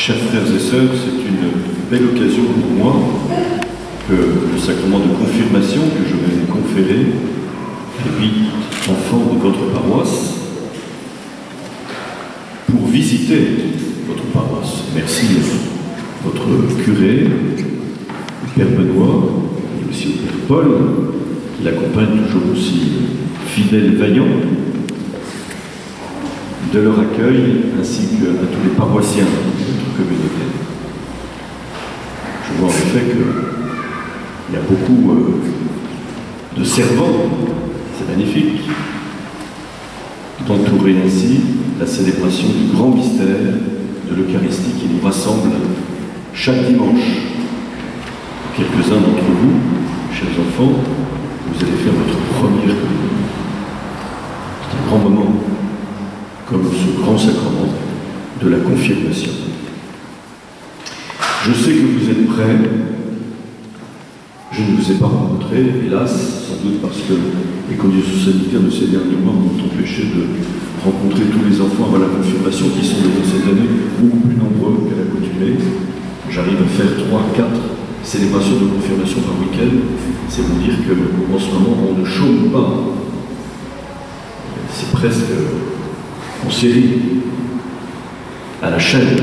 Chers frères et sœurs, c'est une belle occasion pour moi que le sacrement de confirmation que je vais vous conférer, et puis enfants de votre paroisse, pour visiter votre paroisse. Merci à votre curé, le Père Benoît, et aussi au Père Paul, qui l'accompagne toujours aussi fidèle et vaillant, de leur accueil, ainsi qu'à tous les paroissiens de notre communauté. Je vois en effet qu'il y a beaucoup de servants, c'est magnifique, d'entourer ainsi la célébration du grand mystère de l'Eucharistie qui nous rassemble chaque dimanche. Quelques-uns d'entre vous, chers enfants, vous allez faire votre première communion. C'est un grand moment, comme ce grand sacrement de la confirmation. Je sais que vous êtes prêts. Je ne vous ai pas rencontré, hélas, sans doute parce que les conditions sanitaires de ces derniers mois m'ont empêché de rencontrer tous les enfants avant la confirmation, qui sont dans cette année beaucoup plus nombreux qu'à l'accoutumée. J'arrive à faire 3, 4 célébrations de confirmation par week-end. C'est vous dire qu'en ce moment, on ne chôme pas. C'est presque en série, à la chaîne.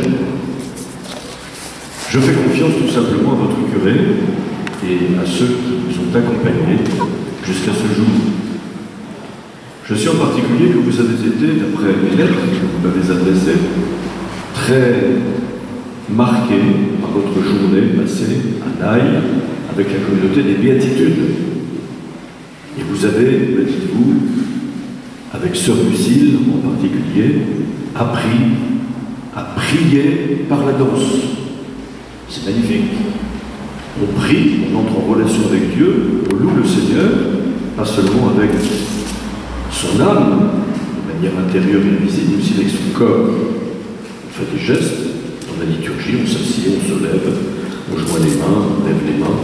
Je fais confiance tout simplement à votre curé et à ceux qui vous ont accompagnés jusqu'à ce jour. Je sais en particulier que vous avez été, d'après les lettres que vous m'avez adressées, très marqués par votre journée passée à Naï avec la communauté des Béatitudes. Et vous avez, me dites-vous, avec sœur Lucille en particulier, appris à prier par la danse. C'est magnifique. On prie, on entre en relation avec Dieu, on loue le Seigneur, pas seulement avec son âme, de manière intérieure et visible, mais aussi avec son corps. On fait des gestes, dans la liturgie, on s'assied, on se lève, on joint les mains, on lève les mains,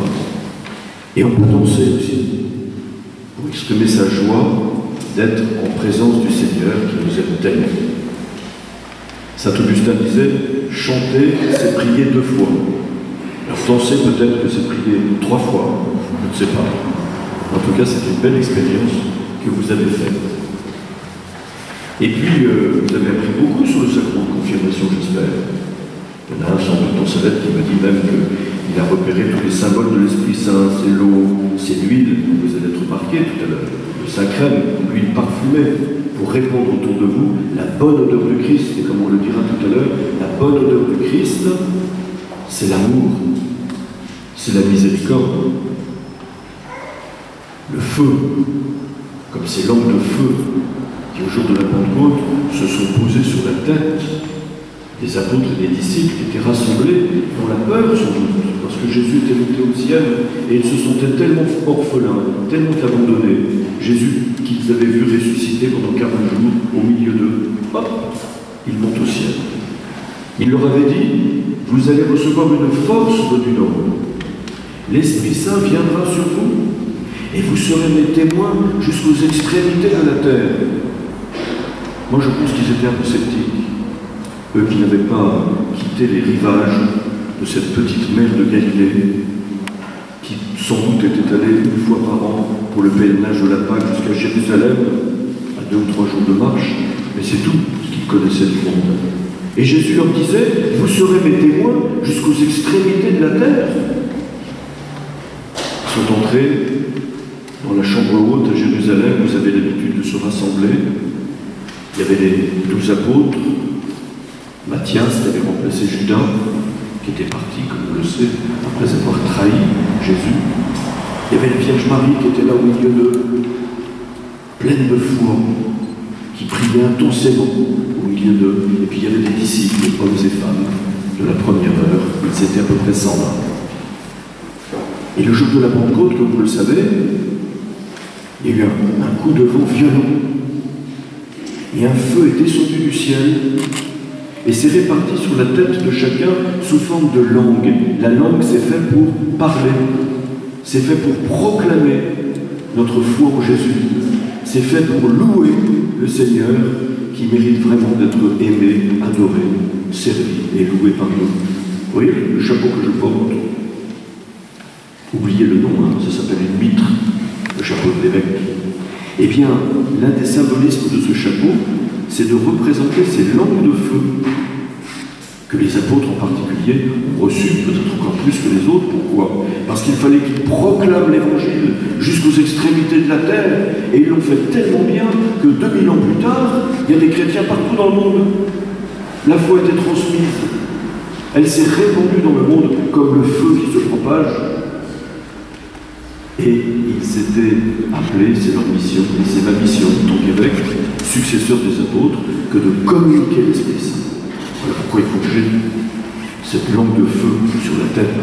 et on peut danser aussi, pour exprimer sa joie d'être en présence du Seigneur qui nous aime tellement. Saint Augustin disait, chanter, c'est prier 2 fois. Alors danser, peut-être que c'est prier 3 fois, je ne sais pas. En tout cas, c'est une belle expérience que vous avez faite. Et puis, vous avez appris beaucoup sur le sacrement de confirmation, j'espère. Il y en a un sans doute dans sa lettre qui me dit même qu'il a repéré tous les symboles de l'Esprit Saint, c'est l'eau, c'est l'huile, vous allez être remarqué tout à l'heure, le Saint-Crème, l'huile parfumée, pour répandre autour de vous la bonne odeur du Christ. Et comme on le dira tout à l'heure, la bonne odeur du Christ, c'est l'amour, c'est la miséricorde, le feu, comme ces lampes de feu qui au jour de la Pentecôte se sont posées sur la tête des apôtres et des disciples qui étaient rassemblés dans la peur sans doute, parce que Jésus était monté au ciel et ils se sentaient tellement orphelins, tellement abandonnés. Jésus, qu'ils avaient vu ressusciter pendant 40 jours au milieu d'eux, hop, il monte au ciel. Il leur avait dit, vous allez recevoir une force venue d'en haut. L'Esprit Saint viendra sur vous et vous serez mes témoins jusqu'aux extrémités de la terre. Moi je pense qu'ils étaient un peu sceptiques. Eux qui n'avaient pas quitté les rivages de cette petite mer de Galilée, qui sans doute était allée 1 fois par an pour le pèlerinage de la Pâque jusqu'à Jérusalem, à 2 ou 3 jours de marche, mais c'est tout ce qu'ils connaissaient du monde. Et Jésus leur disait, vous serez mes témoins jusqu'aux extrémités de la terre. Ils sont entrés dans la chambre haute à Jérusalem, vous avez l'habitude de se rassembler. Il y avait les 12 apôtres, Matthias qui avait remplacé Judas, qui était parti, comme on le sait, après avoir trahi Jésus. Il y avait la Vierge Marie qui était là au milieu d'eux, pleine de foi, qui priait intensément au milieu d'eux. Et puis il y avait des disciples, hommes et femmes, de la première heure. Ils étaient à peu près 120. Et le jour de la Pentecôte, comme vous le savez, il y a eu un coup de vent violent. Et un feu est descendu du ciel et s'est réparti sur la tête de chacun sous forme de langue. La langue, c'est fait pour parler, c'est fait pour proclamer notre foi en Jésus, c'est fait pour louer le Seigneur qui qui mérite vraiment d'être aimé, adoré, servi et loué par nous. Vous voyez le chapeau que je porte? Oubliez le nom, hein, ça s'appelle une mitre, le chapeau de l'évêque. Eh bien, l'un des symbolismes de ce chapeau, c'est de représenter ces langues de feu que les apôtres en particulier ont reçues, peut-être encore plus que les autres. Pourquoi? Parce qu'il fallait qu'ils proclament l'Évangile jusqu'aux extrémités de la terre, et ils l'ont fait tellement bien que 2000 ans plus tard, il y a des chrétiens partout dans le monde. La foi a été transmise, elle s'est répandue dans le monde comme le feu qui se propage. Et ils s'étaient appelés, c'est leur mission, et c'est ma mission en tant qu'évêque, successeur des apôtres, que de communiquer l'Esprit Saint. Voilà pourquoi il faut que j'ai cette langue de feu sur la tête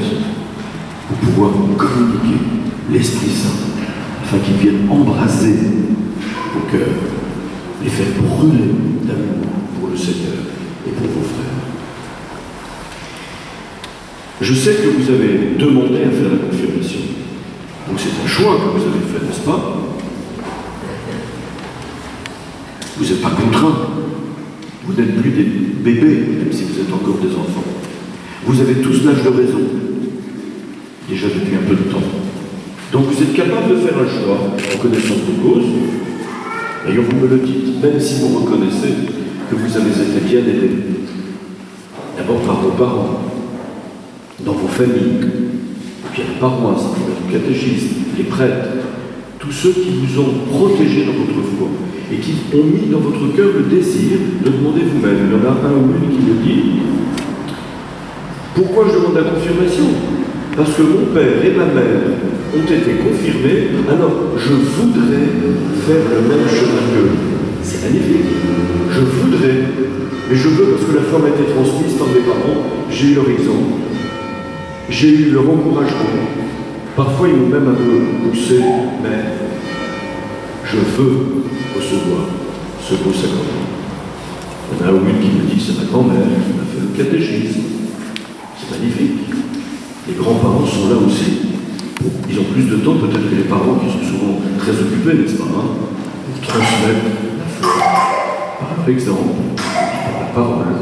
pour pouvoir communiquer l'Esprit Saint, afin qu'il vienne embraser vos cœurs, les faire brûler d'amour pour le Seigneur et pour vos frères. Je sais que vous avez demandé à faire la confirmation. Donc c'est un choix que vous avez fait, n'est-ce pas? Vous n'êtes pas contraint. Vous n'êtes plus des bébés, même si vous êtes encore des enfants. Vous avez tous l'âge de raison, déjà depuis un peu de temps. Donc vous êtes capable de faire un choix en connaissance de cause. D'ailleurs, vous me le dites, même si vous reconnaissez que vous avez été bien aidés. D'abord par vos parents, dans vos familles, puis la paroisse, le catéchisme, les prêtres, tous ceux qui vous ont protégé dans votre foi et qui ont mis dans votre cœur le désir de demander vous-même. Il y en a un ou une qui me dit « Pourquoi je demande la confirmation? Parce que mon père et ma mère ont été confirmés, alors je voudrais faire le même chemin qu'eux. » C'est magnifique. Je voudrais, mais je veux parce que la foi m'a été transmise par mes parents, j'ai eu leur exemple. J'ai eu leur encouragement. Parfois, ils m'ont même un peu poussé, mais je veux recevoir ce beau sacrement. Il y en a une qui me dit, c'est ma grand-mère qui m'a fait le catéchisme. C'est magnifique. Les grands-parents sont là aussi. Ils ont plus de temps peut-être que les parents qui sont souvent très occupés, n'est-ce pas, hein, pour transmettre la foi par leur exemple, par la parole,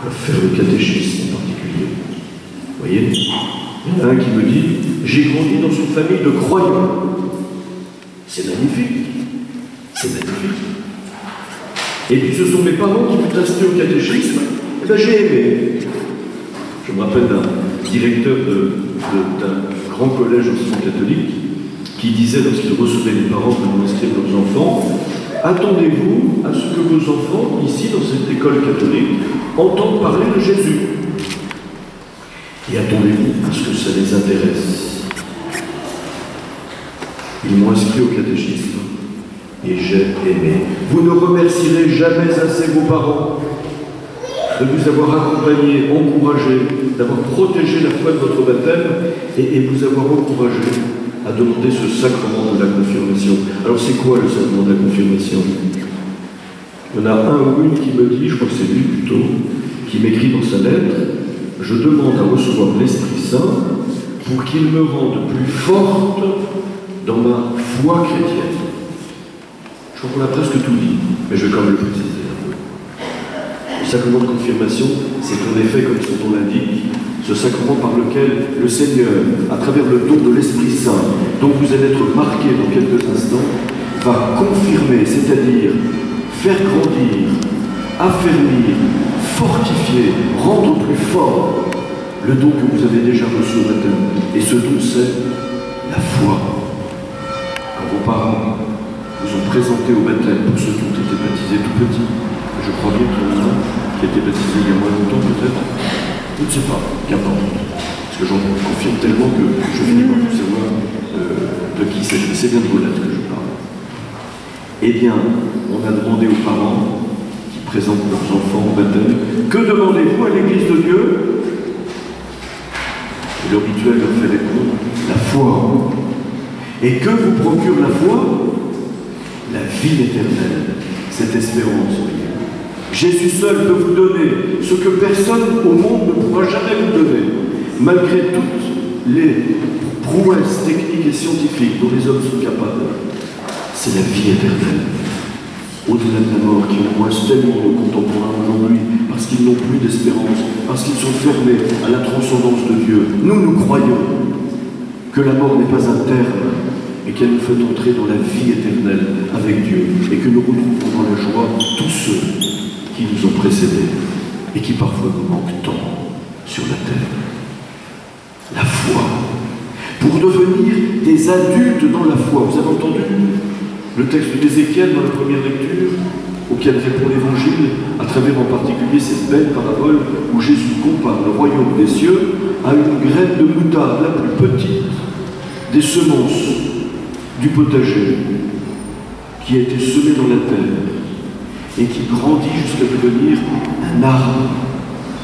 pour faire le catéchisme en particulier. Vous voyez, il y en a un qui me dit « J'ai grandi dans une famille de croyants. » C'est magnifique. C'est magnifique. Et puis ce sont mes parents qui m'ont inscrit au catéchisme. Et bien j'ai aimé. Je me rappelle d'un directeur d'un grand collège enseignement catholique qui disait, lorsqu'il recevait les parents pour inscrire leurs enfants, « Attendez-vous à ce que vos enfants, ici dans cette école catholique, entendent parler de Jésus. » Et attendez-vous à ce que ça les intéresse. Ils m'ont inscrit au catéchisme et j'ai aimé. Vous ne remercierez jamais assez vos parents de vous avoir accompagné, encouragé, d'avoir protégé la foi de votre baptême et vous avoir encouragé à demander ce sacrement de la confirmation. Alors c'est quoi le sacrement de la confirmation? Il y en a un ou une qui me dit, je crois que c'est lui plutôt, qui m'écrit dans sa lettre, je demande à recevoir l'Esprit Saint pour qu'il me rende plus forte dans ma foi chrétienne. Je crois qu'on a presque tout dit, mais je vais quand même le préciser un peu. Le sacrement de confirmation, c'est en effet, comme son nom l'indique, ce sacrement par lequel le Seigneur, à travers le don de l'Esprit Saint, dont vous allez être marqués dans quelques instants, va confirmer, c'est-à-dire faire grandir, affermir, fortifier, rendre plus fort le don que vous avez déjà reçu au baptême. Et ce don, c'est la foi. Quand vos parents vous ont présenté au baptême, pour ceux qui ont été baptisés tout petits, je crois bien qu'il y en a un qui a été baptisé il y a moins longtemps peut-être, je ne sais pas, qu'importe. Parce que j'en confirme tellement que je finis par plus savoir de qui c'est. C'est bien de vos lettres que je parle. Eh bien, on a demandé aux parents présentent leurs enfants au baptême. Que demandez-vous à l'Église de Dieu? Et le rituel leur fait répondre, la foi. Et que vous procure la foi? La vie éternelle, cette espérance. Jésus seul peut vous donner ce que personne au monde ne pourra jamais vous donner, malgré toutes les prouesses techniques et scientifiques dont les hommes sont capables. C'est la vie éternelle. au-delà de la mort, qui angoissent tellement nos contemporains aujourd'hui, parce qu'ils n'ont plus d'espérance, parce qu'ils sont fermés à la transcendance de Dieu. Nous croyons que la mort n'est pas un terme, et qu'elle nous fait entrer dans la vie éternelle avec Dieu, et que nous retrouvons dans la joie tous ceux qui nous ont précédés, et qui parfois nous manquent tant sur la terre. La foi. Pour devenir des adultes dans la foi. Vous avez entendu le texte d'Ézéchiel dans la première lecture, auquel répond l'Évangile, à travers en particulier cette belle parabole où Jésus compare le royaume des cieux à une graine de moutarde, la plus petite des semences du potager, qui a été semée dans la terre et qui grandit jusqu'à devenir un arbre,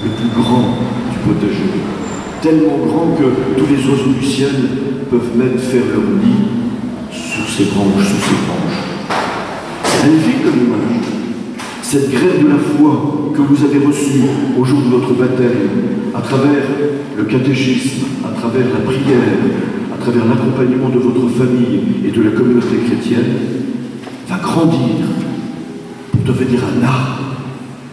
le plus grand du potager. Tellement grand que tous les oiseaux du ciel peuvent même faire leur nid sous ses branches, C'est magnifique comme image. Cette graine de la foi que vous avez reçue au jour de votre baptême, à travers le catéchisme, à travers la prière, à travers l'accompagnement de votre famille et de la communauté chrétienne, va grandir pour devenir un arbre.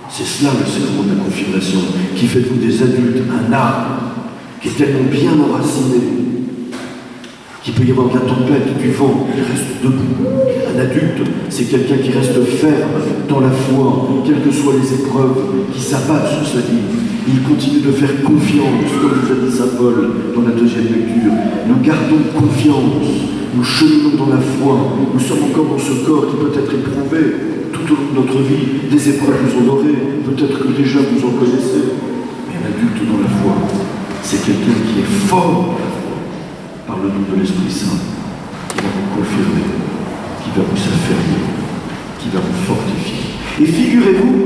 C'est cela le sacrement de la confirmation, qui fait de vous des adultes, un arbre qui est tellement bien enraciné qu'il peut y avoir de la tempête, du vent, il reste debout. Un adulte, c'est quelqu'un qui reste ferme dans la foi, quelles que soient les épreuves qui s'abattent sur sa vie. Il continue de faire confiance, comme nous a dit saint Paul dans la deuxième lecture. Nous gardons confiance, nous cheminons dans la foi, nous sommes encore dans ce corps qui peut être éprouvé tout au long de notre vie. Des épreuves vous en aurez, peut-être que déjà vous en connaissez. Mais un adulte dans la foi, c'est quelqu'un qui est fort par le nom de l'Esprit Saint, qui va vous confirmer, qui va vous affermir, qui va vous fortifier. Et figurez-vous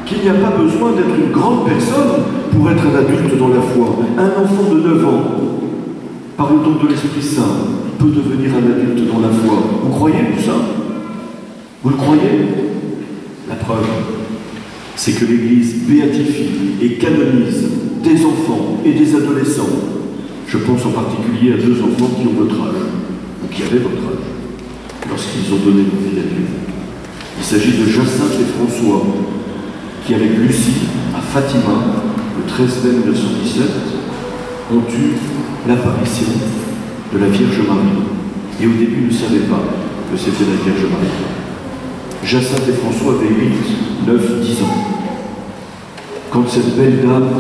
qu'il n'y a pas besoin d'être une grande personne pour être un adulte dans la foi. Un enfant de 9 ans, par le don de l'Esprit Saint, peut devenir un adulte dans la foi. Vous croyez tout ça? Vous le croyez? La preuve, c'est que l'Église béatifie et canonise des enfants et des adolescents. Je pense en particulier à 2 enfants qui ont votre âge, ou qui avaient votre âge, lorsqu'ils ont donné leur vie à Dieu. Il s'agit de Jacinthe et François, qui avec Lucie, à Fatima, le 13 mai 1917, ont eu l'apparition de la Vierge Marie. Et au début, ils ne savaient pas que c'était la Vierge Marie. Jacinthe et François avaient 8, 9, 10 ans. Quand cette belle dame,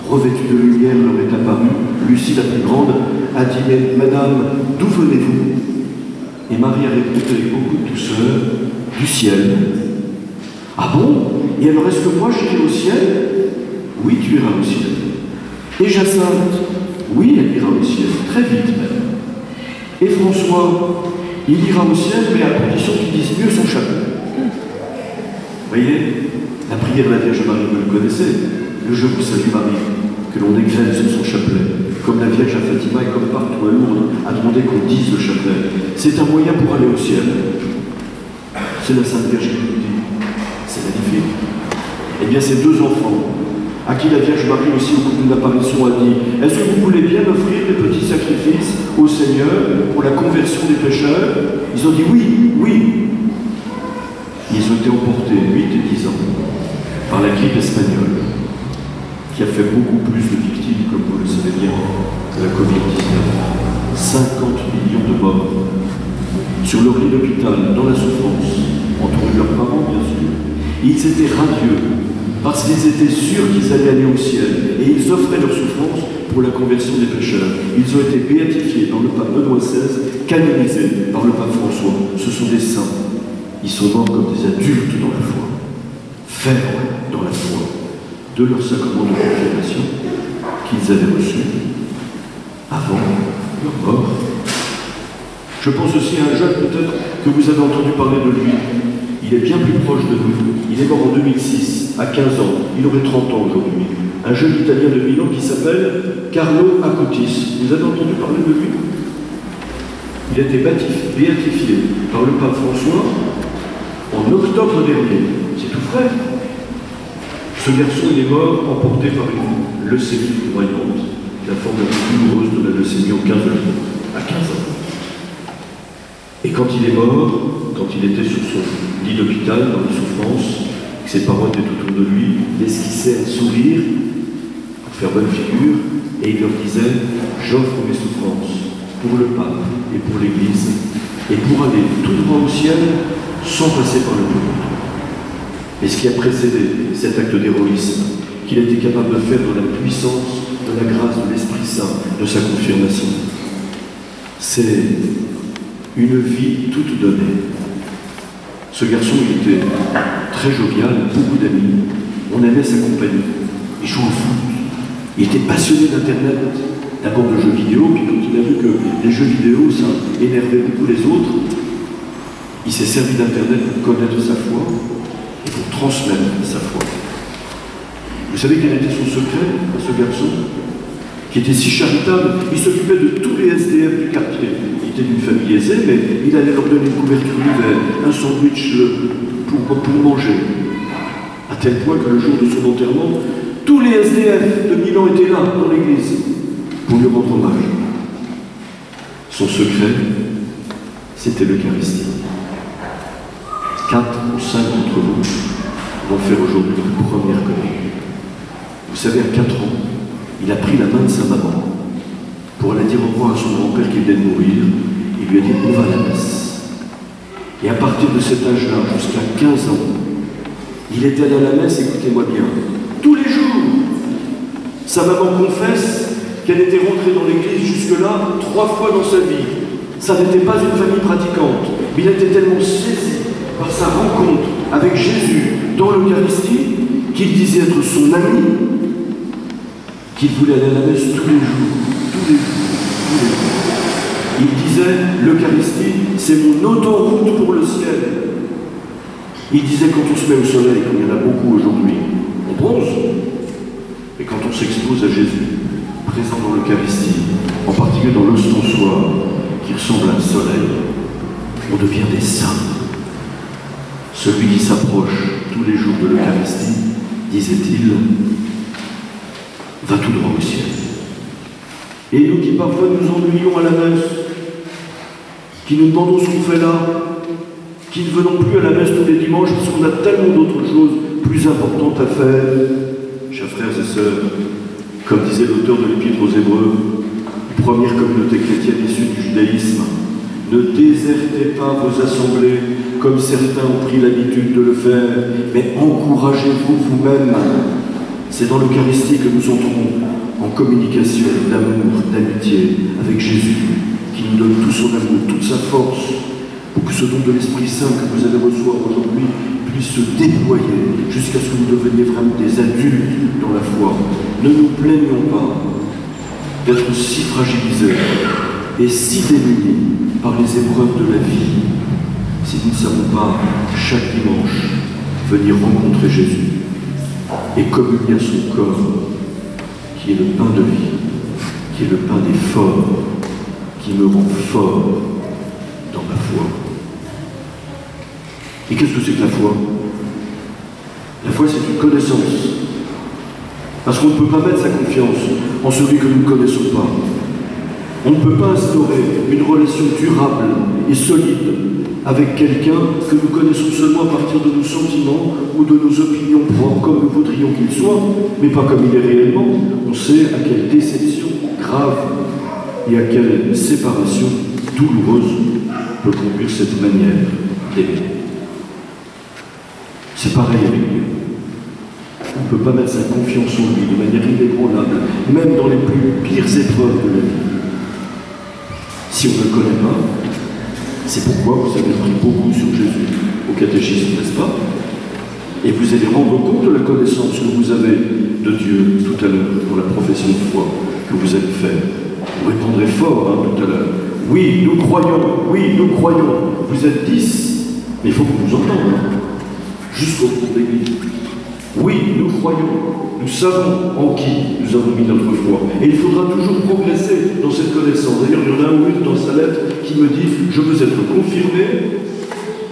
revêtue de lumière, leur est apparue, Lucie, la plus grande, a dit « Mais madame, d'où venez-vous » Et Marie a répondu avec beaucoup de douceur « Du ciel. » « Ah bon? Et alors est-ce que moi j'irai au ciel? » « Oui, tu iras au ciel. » Et Jacinthe? « Oui, elle ira au ciel, très vite même. » Et François? « Il ira au ciel, mais à condition qu'il dise mieux son chapelet. » Vous voyez, la prière de la Vierge Marie, vous le connaissez, le Je vous salue Marie, que l'on égrène sur son chapelet, comme la Vierge à Fatima et comme partout à Lourdes, a demandé qu'on dise le chapelet. C'est un moyen pour aller au ciel. C'est la Sainte Vierge qui nous dit. C'est magnifique. Eh bien, ces 2 enfants, à qui la Vierge Marie aussi au cours d'une apparition a dit « Est-ce que vous voulez bien offrir des petits sacrifices au Seigneur pour la conversion des pécheurs ?» Ils ont dit « Oui, oui ». Ils ont été emportés, 8 et 10 ans, par la grippe espagnole, qui a fait beaucoup plus de victimes, comme vous le savez bien, que la Covid-19. 50 millions de morts sur leur lit d'hôpital, dans la souffrance, entourés de leurs parents, bien sûr. Ils étaient radieux, parce qu'ils étaient sûrs qu'ils allaient aller au ciel, et ils offraient leur souffrance pour la conversion des pécheurs. Ils ont été béatifiés par le pape Benoît XVI, canonisés par le pape François. Ce sont des saints. Ils sont morts comme des adultes dans la foi, fermes dans la foi, de leur sacrement de confirmation qu'ils avaient reçu avant leur mort. Je pense aussi à un jeune peut-être que vous avez entendu parler de lui. Il est bien plus proche de nous. Il est mort en 2006, à 15 ans. Il aurait 30 ans aujourd'hui. Un jeune Italien de Milan qui s'appelle Carlo Acutis. Vous avez entendu parler de lui? Il a été béatifié par le pape François en octobre dernier. C'est tout frais. Ce garçon, il est mort emporté par une leucémie foudroyante, la forme la plus douloureuse de la leucémie en 15 jours, à 15 ans. Et quand il est mort, quand il était sur son lit d'hôpital, dans la souffrance, que ses parents étaient autour de lui, il esquissait un sourire pour faire bonne figure, et il leur disait « J'offre mes souffrances pour le pape et pour l'Église, et pour aller tout droit au ciel sans passer par le monde. » Et ce qui a précédé cet acte d'héroïsme, qu'il était capable de faire dans la puissance de la grâce de l'Esprit Saint, de sa confirmation, c'est une vie toute donnée. Ce garçon, il était très jovial, beaucoup d'amis, on aimait sa compagnie, il jouait au foot, il était passionné d'Internet, d'abord de jeux vidéo, puis quand il a vu que les jeux vidéo, ça énervait beaucoup les autres, il s'est servi d'Internet pour connaître sa foi et pour transmettre sa foi. Vous savez quel était son secret à ce garçon, qui était si charitable? Il s'occupait de tous les SDF du quartier. Il était d'une famille aisée, mais il allait leur donner une couverture d'hiver, un sandwich pour manger. À tel point que le jour de son enterrement, tous les SDF de Milan étaient là, dans l'église, pour lui rendre hommage. Son secret, c'était l'Eucharistie. 4 ou 5 d'entre vous vont faire aujourd'hui la première communion. Vous savez, à 4 ans, il a pris la main de sa maman pour aller dire au revoir à son grand-père qui venait de mourir. Il lui a dit « On va à la messe ». Et à partir de cet âge-là, jusqu'à 15 ans, il était allé à la messe, écoutez-moi bien, tous les jours. Sa maman confesse qu'elle était rentrée dans l'église jusque-là 3 fois dans sa vie. Ça n'était pas une famille pratiquante, mais il était tellement saisi par sa rencontre avec Jésus dans l'Eucharistie qu'il disait être son ami, qu'il voulait aller à la messe tous les jours, tous les jours, tous les jours. Il disait, l'Eucharistie, c'est mon autoroute pour le ciel. Il disait, quand on se met au soleil, comme il y en a beaucoup aujourd'hui, on bronze. Mais quand on s'expose à Jésus, présent dans l'Eucharistie, en particulier dans l'ostensoir, qui ressemble à un soleil, on devient des saints. Celui qui s'approche tous les jours de l'Eucharistie, disait-il, va tout droit au ciel. Et nous qui parfois nous ennuyons à la messe, qui nous demandons ce qu'on fait là, qui ne venons plus à la messe tous les dimanches parce qu'on a tellement d'autres choses plus importantes à faire, chers frères et sœurs, comme disait l'auteur de l'Épître aux Hébreux, première communauté chrétienne issue du judaïsme, ne désertez pas vos assemblées comme certains ont pris l'habitude de le faire, mais encouragez-vous vous-même. C'est dans l'Eucharistie que nous entrons en communication d'amour, d'amitié avec Jésus, qui nous donne tout son amour, toute sa force, pour que ce don de l'Esprit Saint que vous allez recevoir aujourd'hui puisse se déployer jusqu'à ce que vous deveniez vraiment des adultes dans la foi. Ne nous plaignons pas d'être si fragilisés et si démunis par les épreuves de la vie, si nous ne savons pas chaque dimanche venir rencontrer Jésus et communier à son corps, qui est le pain de vie, qui est le pain des forts, qui me rend fort dans ma foi. Et qu'est-ce que c'est que la foi? La foi, c'est une connaissance. Parce qu'on ne peut pas mettre sa confiance en celui que nous ne connaissons pas. On ne peut pas instaurer une relation durable et solide avec quelqu'un que nous connaissons seulement à partir de nos sentiments ou de nos opinions propres, comme nous voudrions qu'il soit, mais pas comme il est réellement. On sait à quelle déception grave et à quelle séparation douloureuse peut conduire cette manière d'aimer. C'est pareil avec Dieu. On ne peut pas mettre sa confiance en lui de manière inébranlable, même dans les plus pires épreuves de la vie. Si on ne le connaît pas, c'est pourquoi vous avez appris beaucoup sur Jésus au catéchisme, n'est-ce pas? Et vous allez rendre compte de la connaissance que vous avez de Dieu tout à l'heure pour la profession de foi que vous allez faire. Vous répondrez fort tout à l'heure. Oui, nous croyons, oui, nous croyons. Vous êtes 10, mais il faut qu'on vous entende, jusqu'au fond de l'Église. Oui, nous croyons, nous savons en qui nous avons mis notre foi. Et il faudra toujours progresser dans cette connaissance. D'ailleurs, il y en a un ou une dans sa lettre qui me dit « Je veux être confirmé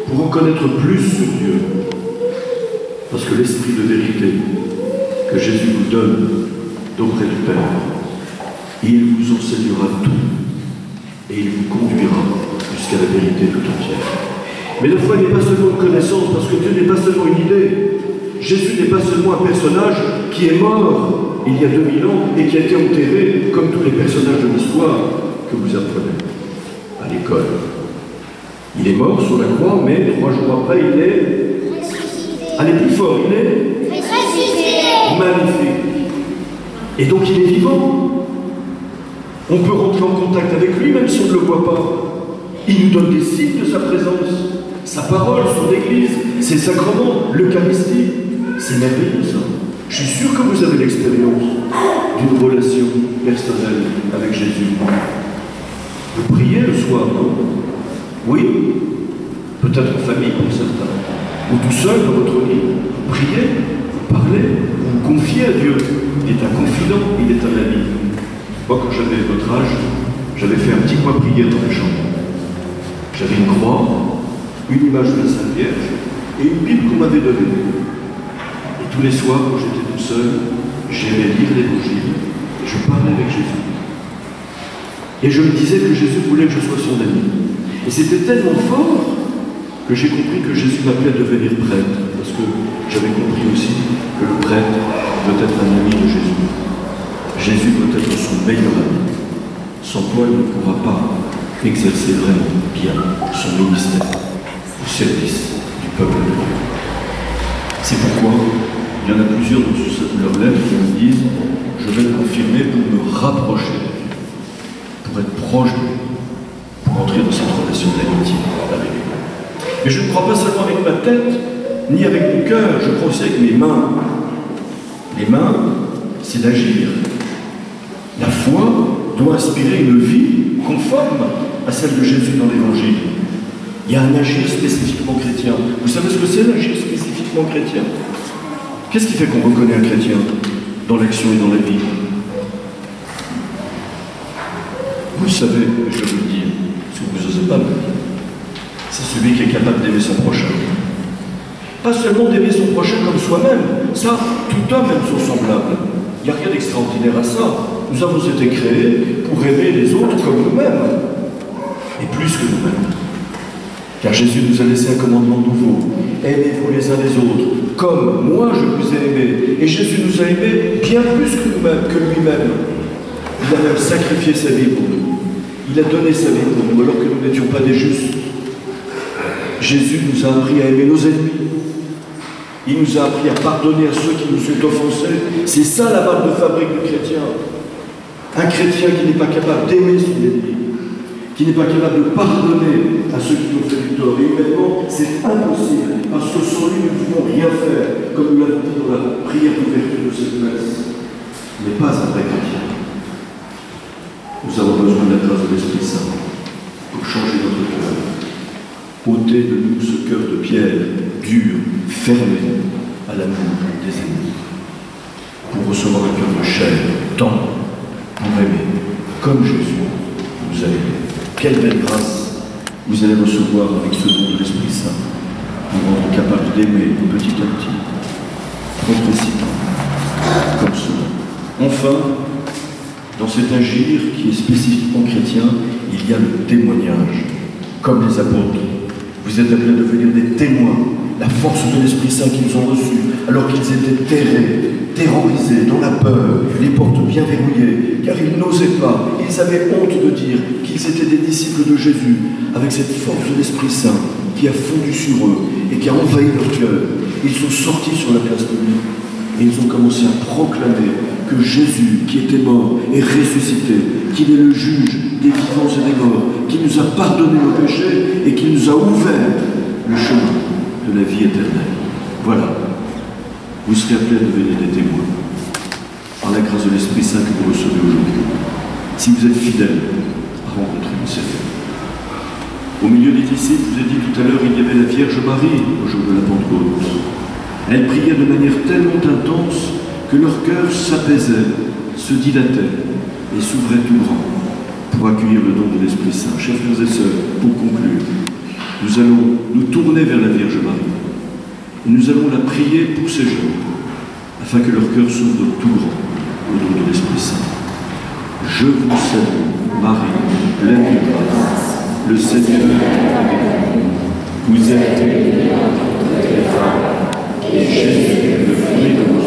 pour en connaître plus sur Dieu. » Parce que l'esprit de vérité que Jésus vous donne d'auprès du Père, il vous enseignera tout et il vous conduira jusqu'à la vérité tout entière. Mais la foi n'est pas seulement une connaissance, parce que Dieu n'est pas seulement une idée. Jésus n'est pas seulement un personnage qui est mort il y a 2000 ans et qui a été enterré comme tous les personnages de l'histoire que vous apprenez à l'école. Il est mort sur la croix, mais 3 jours après, il est ressuscité. Allez plus fort, il est ressuscité. Magnifique. Et donc il est vivant. On peut rentrer en contact avec lui même si on ne le voit pas. Il nous donne des signes de sa présence. Sa parole, son église, ses sacrements, l'Eucharistie. C'est merveilleux ça. Je suis sûr que vous avez l'expérience d'une relation personnelle avec Jésus. Vous priez le soir, non? Oui. Peut-être en famille pour certains. Ou tout seul dans votre lit. Vous priez, vous parlez, vous vous confiez à Dieu. Il est un confident, il est un ami. Moi, quand j'avais votre âge, j'avais fait un petit coin prière dans la chambre. J'avais une croix, une image de la Sainte Vierge et une Bible qu'on m'avait donnée. Et tous les soirs, quand j'étais tout seul, j'aimais lire l'Évangile et je parlais avec Jésus. Et je me disais que Jésus voulait que je sois son ami. Et c'était tellement fort que j'ai compris que Jésus m'appelait à devenir prêtre, parce que j'avais compris aussi que le prêtre doit être un ami de Jésus. Jésus doit être son meilleur ami. Sans toi, il ne pourra pas exercer vraiment bien son ministère au service du peuple de Dieu. C'est pourquoi il y en a plusieurs dans leurs lettres qui me disent « Je vais le confirmer pour me rapprocher de Dieu, pour être proche de lui, pour entrer dans cette relation d'amitié avec lui. » Mais je ne crois pas seulement avec ma tête, ni avec mon cœur, je crois aussi avec mes mains. Les mains, c'est d'agir. La foi doit inspirer une vie conforme à celle de Jésus dans l'Évangile. Il y a un agir spécifiquement chrétien. Vous savez ce que c'est l'agir spécifiquement chrétien? Qu'est-ce qui fait qu'on reconnaît un chrétien dans l'action et dans la vie? Vous le savez, je vais vous le dire, parce que vous n'osez pas me le dire. C'est celui qui est capable d'aimer son prochain. Pas seulement d'aimer son prochain comme soi-même, ça, tout homme aime son semblable. Il n'y a rien d'extraordinaire à ça. Nous avons été créés pour aimer les autres comme nous-mêmes, et plus que nous-mêmes. Car Jésus nous a laissé un commandement nouveau. Aimez-vous les uns les autres, comme moi je vous ai aimés. Et Jésus nous a aimés bien plus que nous-mêmes, que lui-même. Il a même sacrifié sa vie pour nous. Il a donné sa vie pour nous, alors que nous n'étions pas des justes. Jésus nous a appris à aimer nos ennemis. Il nous a appris à pardonner à ceux qui nous ont offensés. C'est ça la marque de fabrique du chrétien. Un chrétien qui n'est pas capable d'aimer son ennemi, qui n'est pas capable de pardonner à ceux qui nous ont fait du tort. Et humainement, c'est impossible, parce que sans lui, nous ne pouvons rien faire, comme nous l'avons dit dans la prière d'ouverture de cette messe. Il n'est pas un vrai chrétien. Nous avons besoin de la grâce de l'Esprit Saint pour changer notre cœur. Ôter de nous ce cœur de pierre, dur, fermé à l'amour des ennemis, pour recevoir un cœur de chair, tendre, pour aimer, comme Jésus nous a aimés. Quelle belle grâce vous allez recevoir avec ce don de l'Esprit Saint, pour rendre capable d'aimer petit à petit, progressivement, comme cela. Enfin, dans cet agir qui est spécifiquement chrétien, il y a le témoignage, comme les apôtres. Vous êtes appelés à devenir des témoins, la force de l'Esprit Saint qu'ils ont reçue, alors qu'ils étaient terrés, terrorisés, dans la peur, les portes bien verrouillées, car ils n'osaient pas, ils avaient honte de dire qu'ils étaient des disciples de Jésus, avec cette force de l'Esprit Saint qui a fondu sur eux et qui a envahi leur cœur. Ils sont sortis sur la place publique et ils ont commencé à proclamer que Jésus, qui était mort, est ressuscité, qu'il est le juge des vivants et des morts, qui nous a pardonné nos péchés et qui nous a ouvert le chemin de la vie éternelle. Voilà. Vous serez appelés à devenir des témoins par la grâce de l'Esprit Saint que vous recevez aujourd'hui. Si vous êtes fidèles à rencontrer le Seigneur. Au milieu des disciples, je vous ai dit tout à l'heure, il y avait la Vierge Marie au jour de la Pentecôte. Elle priait de manière tellement intense que leur cœur s'apaisait, se dilatait et s'ouvrait tout grand pour accueillir le don de l'Esprit Saint. Chers frères et sœurs, pour conclure, nous allons nous tourner vers la Vierge Marie. Et nous allons la prier pour ces gens, afin que leur cœur s'ouvre tout grand au don de l'Esprit Saint. Je vous salue, Marie, pleine de grâce, Le Seigneur est avec vous. Vous êtes bénie entre toutes les femmes, et Jésus, le fruit de vos